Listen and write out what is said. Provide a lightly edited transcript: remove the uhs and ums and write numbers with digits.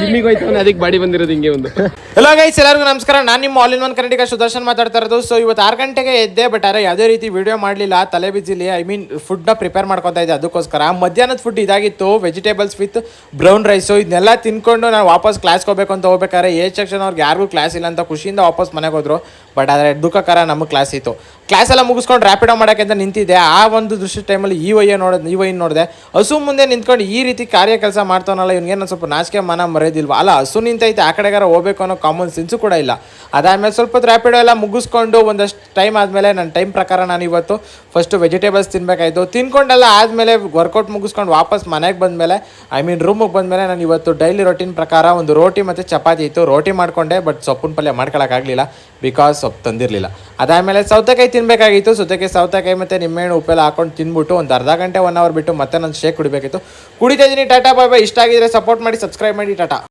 ಜಿಮ್ಮಿಗೆ ಹೋಯ್ತಾನೆ ಅದಕ್ಕೆ ಬಾಡಿ ಬಂದಿರೋದು ಹಿಂಗೆ ಒಂದು. ಹಲೋ ಗೈಸ್, ಎಲ್ಲರಿಗೂ ನಮಸ್ಕಾರ. ನಾನು ನಿಮ್ಮ ಆಲ್ ಇನ್ ಒನ್ ಕನ್ನಡಿಗ ಸುದರ್ಶನ್ ಮಾತಾಡ್ತಾ ಇರೋದು. ಸೊ ಇವತ್ತು 6 ಗಂಟೆಗೆ ಎದ್ದೆ, ಬಟ್ ಆದರೆ ಯಾವುದೇ ರೀತಿ ವಿಡಿಯೋ ಮಾಡಲಿಲ್ಲ, ತಲೆ ಬಿಸಿಲಿ. ಐ ಮೀನ್ ಫುಡ್ನ ಪ್ರಿಪೇರ್ ಮಾಡ್ಕೊತಾ ಇದ್ದೆ. ಅದಕ್ಕೋಸ್ಕರ ಮಧ್ಯಾಹ್ನದ ಫುಡ್ ಇದಾಗಿತ್ತು, ವೆಜಿಟೇಬಲ್ಸ್ ವಿತ್ ಬ್ರೌನ್ ರೈಸು. ಇದನ್ನೆಲ್ಲ ತಿನ್ಕೊಂಡು ನಾನು ವಾಪಸ್ ಕ್ಲಾಸ್ಗೆ ಹೋಗ್ಬೇಕು ಅಂತ ಹೋಗ್ಬೇಕಾದ್ರೆ ಎ ಸೆಕ್ಷನ್ ಅವ್ರಿಗೆ ಯಾರಿಗೂ ಕ್ಲಾಸ್ ಇಲ್ಲ ಅಂತ ಖುಷಿಯಿಂದ ವಾಪಸ್ ಮನೆಗೆ ಹೋದ್ರು. ಬಟ್ ಆದರೆ ದುಃಖಕರ, ನಮಗೆ ಕ್ಲಾಸ್ ಇತ್ತು. ಕ್ಲಾಸ್ ಎಲ್ಲ ಮುಗಿಸ್ಕೊಂಡು ರ್ಯಾಪಿಡೋ ಮಾಡೋಕ್ಕೆ ಅಂತ ನಿಂತಿದ್ದೆ. ಆ ಒಂದು ದೃಶ್ಯ ಟೈಮಲ್ಲಿ ಈ ವೈನ್ ನೋಡಿದೆ. ಹಸು ಮುಂದೆ ನಿಂತ್ಕೊಂಡು ಈ ರೀತಿ ಕಾರ್ಯ ಕೆಲಸ ಮಾಡ್ತಾನಲ್ಲ, ಇವ್ನಿಗೇನು ಸ್ವಲ್ಪ ನಾಚಿಕೆ ಮನ ಮರೆಯೋದಿಲ್ವಾ? ಅಲ್ಲ, ಹಸು ನಿಂತೈತೆ, ಆ ಕಡೆಗಾರ ಹೋಗ್ಬೇಕು ಅನ್ನೋ ಕಾಮನ್ ಸೆನ್ಸು ಕೂಡ ಇಲ್ಲ. ಅದಾದಮೇಲೆ ಸ್ವಲ್ಪ ಹೊತ್ತು ರ್ಯಾಪಿಡೋ ಎಲ್ಲ ಮುಗಿಸ್ಕೊಂಡು ಒಂದಷ್ಟು ಟೈಮ್ ಆದಮೇಲೆ ನನ್ನ ಟೈಮ್ ಪ್ರಕಾರ ನಾನು ಇವತ್ತು ಫಸ್ಟು ವೆಜಿಟೇಬಲ್ಸ್ ತಿನ್ನಬೇಕಾಯಿತು. ತಿನ್ಕೊಂಡೆಲ್ಲ ಆದಮೇಲೆ ವರ್ಕೌಟ್ ಮುಗಿಸ್ಕೊಂಡು ವಾಪಸ್ ಮನೆಗೆ ಬಂದಮೇಲೆ, ಐ ಮೀನ್ ರೂಮಿಗೆ ಬಂದಮೇಲೆ, ನಾನು ಇವತ್ತು ಡೈಲಿ ರೊಟೀನ್ ಪ್ರಕಾರ ಒಂದು ರೋಟಿ ಮತ್ತು ಚಪಾತಿ ಇತ್ತು. ರೋಟಿ ಮಾಡಿಕೊಂಡೆ, ಬಟ್ ಸೊಪ್ಪಿನ ಪಲ್ಯ ಮಾಡ್ಕೊಳಕ್ಕಾಗಲಿಲ್ಲ, ಬಿಕಾಸ್ ಸೊಪ್ಪು ತಂದಿರಲಿಲ್ಲ. ಅದಾದಮೇಲೆ ಸೌತೆಕಾಯಿ ತಿನ್ನಬೇಕಾಗಿತ್ತು. ಸೌತೆಕಾಯಿ ಮತ್ತು ನಿಂಬೆಹಣ್ಣು ಉಪ್ಪೆಲ್ಲ ಹಾಕೊಂಡು ತಿಂದ್ಬಿಟ್ಟು ಒಂದು ಅರ್ಧ ಗಂಟೆ 1 ಅವರ್ ಬಿಟ್ಟು ಮತ್ತೆ ನಾನು ಶೇಕ್ ಕುಡಿಬೇಕಿತ್ತು. ಕುಡಿತಾ ಇದ್ದೀನಿ. ಟಾಟಾ ಬಾಯ್ ಬಾಯ್. ಇಷ್ಟ ಆಗಿದ್ರೆ ಸಪೋರ್ಟ್ ಮಾಡಿ, ಸಬ್ಸ್ಕ್ರೈಬ್ ಮಾಡಿ. ಟಾಟಾ.